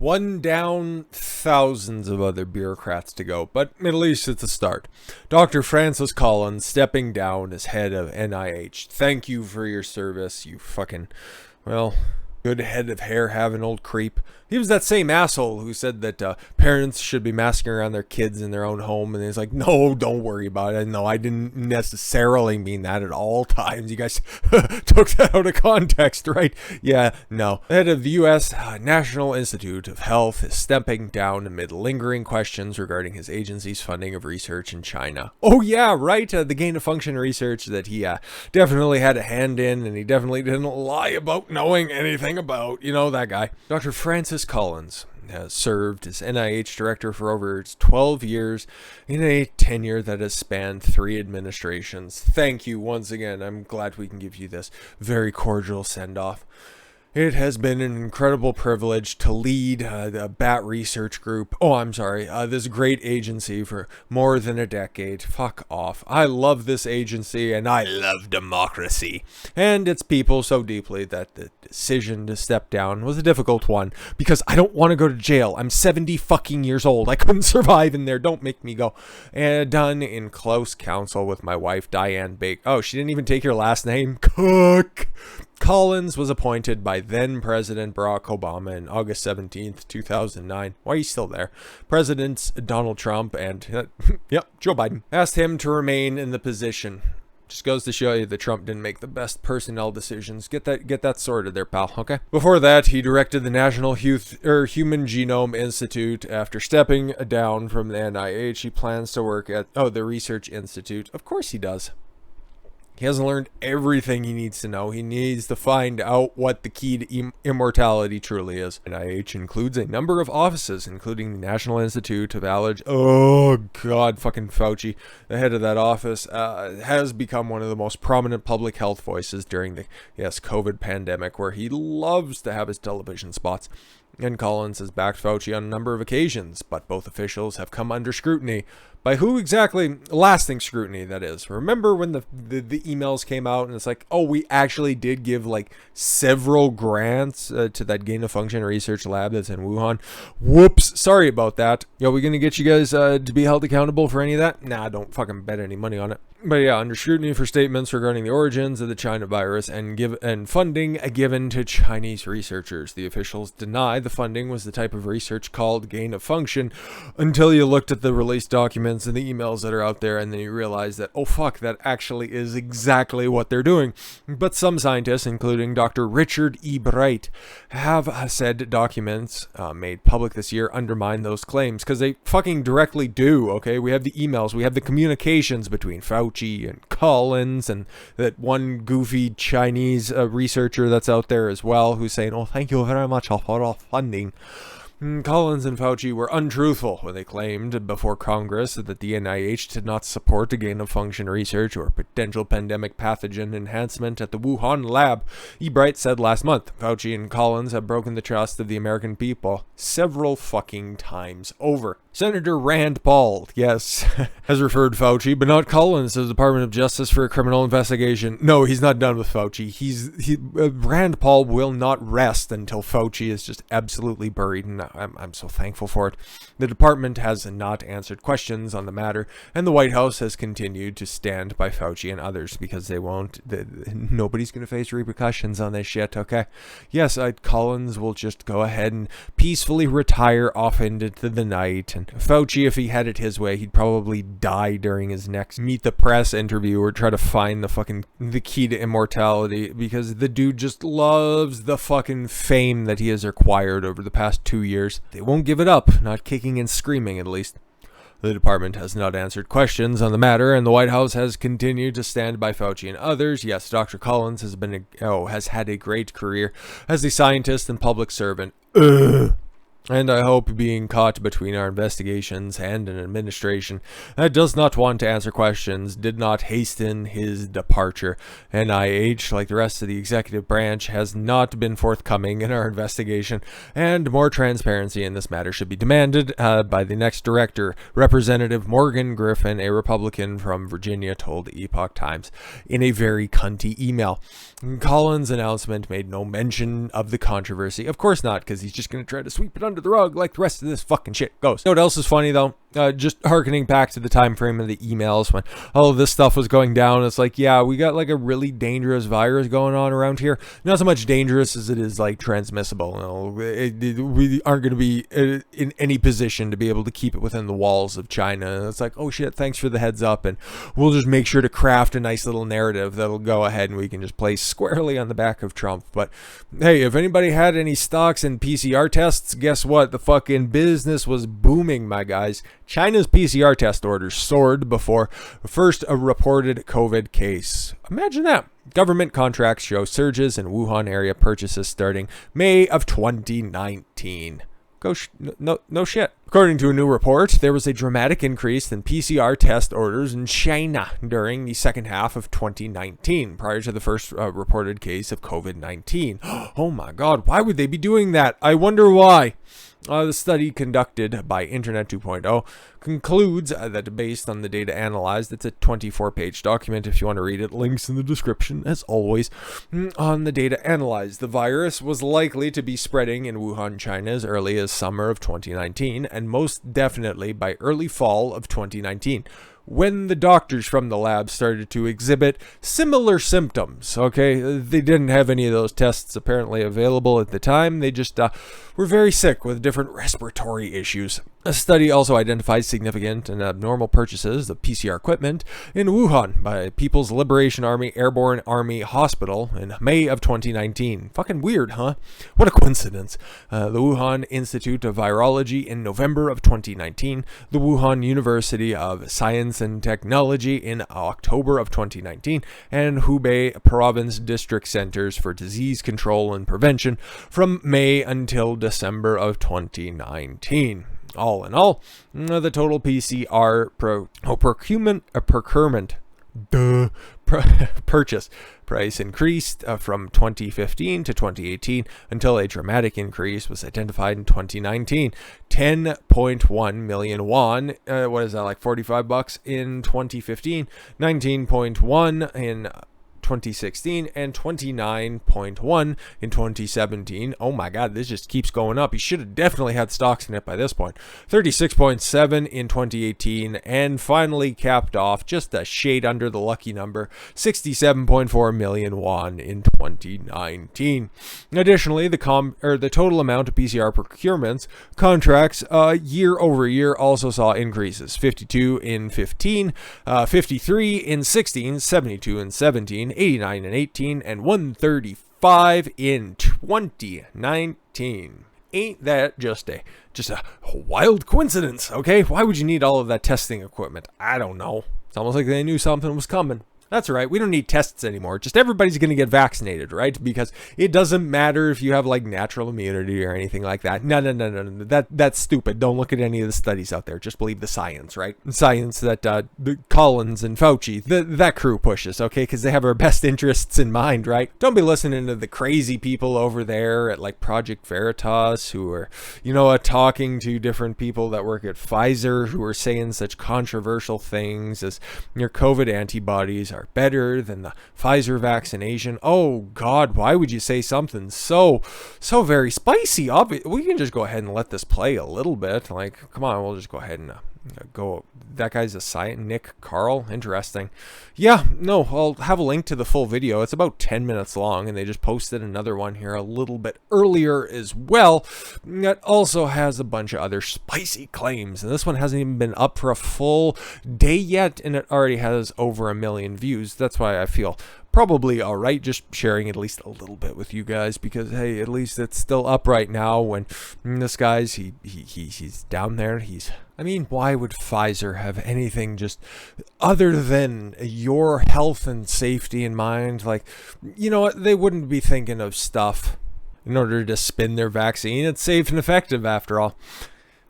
One down, thousands of other bureaucrats to go, but at least it's a start. Dr. Francis Collins stepping down as head of NIH. Thank you for your service, you fucking, well, good head of hair having old creep. He was that same asshole who said that parents should be masking around their kids in their own home, and he's like, no, don't worry about it. No, I didn't necessarily mean that at all times. You guys took that out of context, right? Yeah, no. The head of the U.S. National Institute of Health is stepping down amid lingering questions regarding his agency's funding of research in China. Oh yeah, right, the gain-of-function research that he definitely had a hand in, and he definitely didn't lie about knowing anything about, you know, that guy. Dr. Francis Collins has served as NIH director for over 12 years in a tenure that has spanned 3 administrations. Thank you once again. I'm glad we can give you this very cordial send-off. It has been an incredible privilege to lead the BAT research group. This great agency for more than a decade. Fuck off. I love this agency and I love democracy and its people so deeply that the decision to step down was a difficult one because I don't want to go to jail. I'm 70 fucking years old. I couldn't survive in there. Don't make me go. And done in close counsel with my wife, Diane Baker. Oh, she didn't even take your last name? Cook. Collins was appointed by then-President Barack Obama on August 17th, 2009. Why are you still there? Presidents Donald Trump and, Joe Biden asked him to remain in the position. Just goes to show you that Trump didn't make the best personnel decisions. Get that sorted there, pal, okay? Before that, he directed the National Human Genome Institute. After stepping down from the NIH, he plans to work at, the Research Institute. Of course he does. He hasn't learned everything he needs to know. He needs to find out what the key to immortality truly is. NIH includes a number of offices, including the National Institute of Allergy. Oh, God, fucking Fauci, the head of that office, has become one of the most prominent public health voices during the, COVID pandemic, where he loves to have his television spots. And Collins has backed Fauci on a number of occasions, but both officials have come under scrutiny. By who exactly? Lasting scrutiny, that is. Remember when the emails came out and it's like, oh, we actually did give like several grants to that gain-of-function research lab that's in Wuhan. Whoops, sorry about that. Yo, we gonna get you guys to be held accountable for any of that? Nah, don't fucking bet any money on it. But yeah, under scrutiny for statements regarding the origins of the China virus and funding given to Chinese researchers. The officials deny the funding was the type of research called gain of function until you looked at the released documents and the emails that are out there, and then you realize that, oh fuck, that actually is exactly what they're doing. But some scientists, including Dr. Richard E. Bright, have said documents made public this year undermine those claims, because they fucking directly do, okay? We have the emails, we have the communications between Fauci and Collins and that one goofy Chinese researcher that's out there as well who's saying, oh, thank you very much for all funding. Collins and Fauci were untruthful when they claimed before Congress that the NIH did not support gain-of-function research or potential pandemic pathogen enhancement at the Wuhan lab. Ebright said last month, Fauci and Collins have broken the trust of the American people several fucking times over. Senator Rand Paul, yes, has referred Fauci, but not Collins, to the Department of Justice for a criminal investigation. No, he's not done with Fauci. Rand Paul will not rest until Fauci is just absolutely buried, and I'm so thankful for it. The department has not answered questions on the matter, and the White House has continued to stand by Fauci and others because they won't. Nobody's going to face repercussions on this shit, okay? Yes, Collins will just go ahead and peacefully retire off into the night. And Fauci, if he had it his way, he'd probably die during his next Meet the Press interview or try to find the key to immortality, because the dude just loves the fucking fame that he has acquired over the past 2 years. They won't give it up, not kicking and screaming at least. The department has not answered questions on the matter, and the White House has continued to stand by Fauci and others. Yes, Dr. Collins has had a great career as a scientist and public servant. And I hope being caught between our investigations and an administration that does not want to answer questions did not hasten his departure. NIH, like the rest of the executive branch, has not been forthcoming in our investigation, and more transparency in this matter should be demanded by the next director. Representative Morgan Griffin, a Republican from Virginia, told the Epoch Times in a very cunty email. Collins' announcement made no mention of the controversy. Of course not, because he's just going to try to sweep it under under the rug like the rest of this fucking shit goes. You know what else is funny though? Just harkening back to the time frame of the emails when all of this stuff was going down. It's like, yeah, we got like a really dangerous virus going on around here. Not so much dangerous as it is like transmissible. You know, we aren't going to be in any position to be able to keep it within the walls of China. And it's like, oh shit, thanks for the heads up. And we'll just make sure to craft a nice little narrative that'll go ahead and we can just place squarely on the back of Trump. But hey, if anybody had any stocks in PCR tests, guess what? The fucking business was booming, my guys. China's PCR test orders soared before first a reported COVID case. Imagine that. Government contracts show surges in Wuhan area purchases starting May of 2019. No shit. According to a new report, there was a dramatic increase in PCR test orders in China during the second half of 2019, prior to the first reported case of COVID-19. Oh my God, why would they be doing that? I wonder why. The study conducted by Internet 2.0 concludes that based on the data analyzed, it's a 24-page document. If you want to read it, links in the description, as always. On the data analyzed, the virus was likely to be spreading in Wuhan, China as early as summer of 2019, and most definitely by early fall of 2019. When the doctors from the lab started to exhibit similar symptoms, okay? They didn't have any of those tests apparently available at the time. They just were very sick with different respiratory issues. A study also identified significant and abnormal purchases of PCR equipment in Wuhan by People's Liberation Army Airborne Army Hospital in May of 2019. Fucking weird, huh? What a coincidence. The Wuhan Institute of Virology in November of 2019. The Wuhan University of Science and Technology in October of 2019. And Hubei Province District Centers for Disease Control and Prevention from May until December of 2019. All in all, the total PCR purchase price increased from 2015 to 2018 until a dramatic increase was identified in 2019. 10.1 million won, what is that, like $45 in 2015, 19.1 in 2016, and 29.1 in 2017. Oh my God, this just keeps going up. You should have definitely had stocks in it by this point. 36.7 in 2018, and finally capped off just a shade under the lucky number, 67.4 million won in 2019. Additionally, the total amount of PCR procurements contracts year over year also saw increases. 52 in 15, 53 in 16, 72 in 17, 89 in 18, and 135 in 2019. Ain't that just a wild coincidence, okay? Why would you need all of that testing equipment? I don't know. It's almost like they knew something was coming. That's right. We don't need tests anymore. Just everybody's going to get vaccinated, right? Because it doesn't matter if you have like natural immunity or anything like that. No. That's stupid. Don't look at any of the studies out there. Just believe the science, right? Science that Collins and Fauci, that crew pushes, okay? Because they have our best interests in mind, right? Don't be listening to the crazy people over there at like Project Veritas who are, talking to different people that work at Pfizer who are saying such controversial things as your COVID antibodies are better than the Pfizer vaccination. Oh God, why would you say something so very spicy? We can just go ahead and let this play a little bit. Like, come on, we'll just go ahead and go. That guy's a scientist, Nick Carl. Interesting. Yeah, no, I'll have a link to the full video. It's about 10 minutes long, and they just posted another one here a little bit earlier as well. That also has a bunch of other spicy claims, and this one hasn't even been up for a full day yet, and it already has over 1 million views. That's why I feel probably all right just sharing at least a little bit with you guys, because hey, at least it's still up right now when this guy's he's down there. Why would Pfizer have anything just other than your health and safety in mind? Like, they wouldn't be thinking of stuff in order to spin their vaccine. It's safe and effective after all.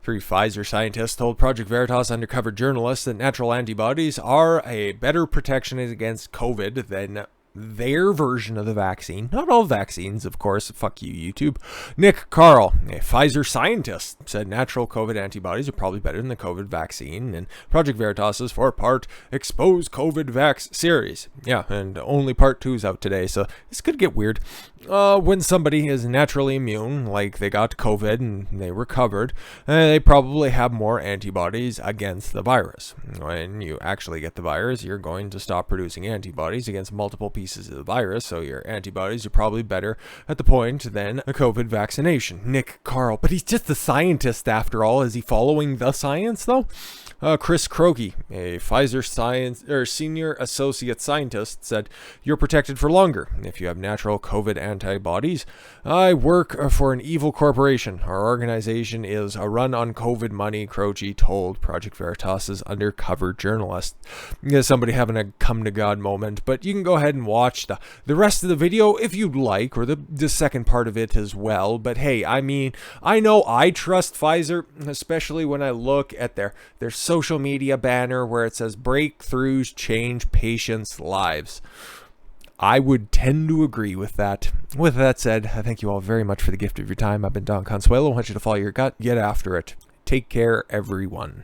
3 Pfizer scientists told Project Veritas undercover journalists that natural antibodies are a better protection against COVID than their version of the vaccine. Not all vaccines, of course. Fuck you, YouTube. Nick Carl, a Pfizer scientist, said natural COVID antibodies are probably better than the COVID vaccine. And Project Veritas' four-part Expose COVID Vax series. Yeah, and only part 2 is out today, so this could get weird. When somebody is naturally immune, like they got COVID and they recovered, they probably have more antibodies against the virus. When you actually get the virus, you're going to stop producing antibodies against multiple pieces of the virus, so your antibodies are probably better at the point than a COVID vaccination. Nick Carl, but he's just a scientist after all. Is he following the science though? Chris Krogi, a Pfizer senior associate scientist, said, "You're protected for longer if you have natural COVID antibodies. I work for an evil corporation. Our organization is a run on COVID money," Krogi told Project Veritas' undercover journalist. Somebody having a come to God moment, but you can go ahead and watch the rest of the video if you'd like, or the second part of it as well. But hey, I mean, I know I trust Pfizer, especially when I look at their social media banner where it says breakthroughs change patients' lives. I would tend to agree with that. With that said, I thank you all very much for the gift of your time. I've been Don Consuelo. I want you to follow your gut, get after it. Take care, everyone.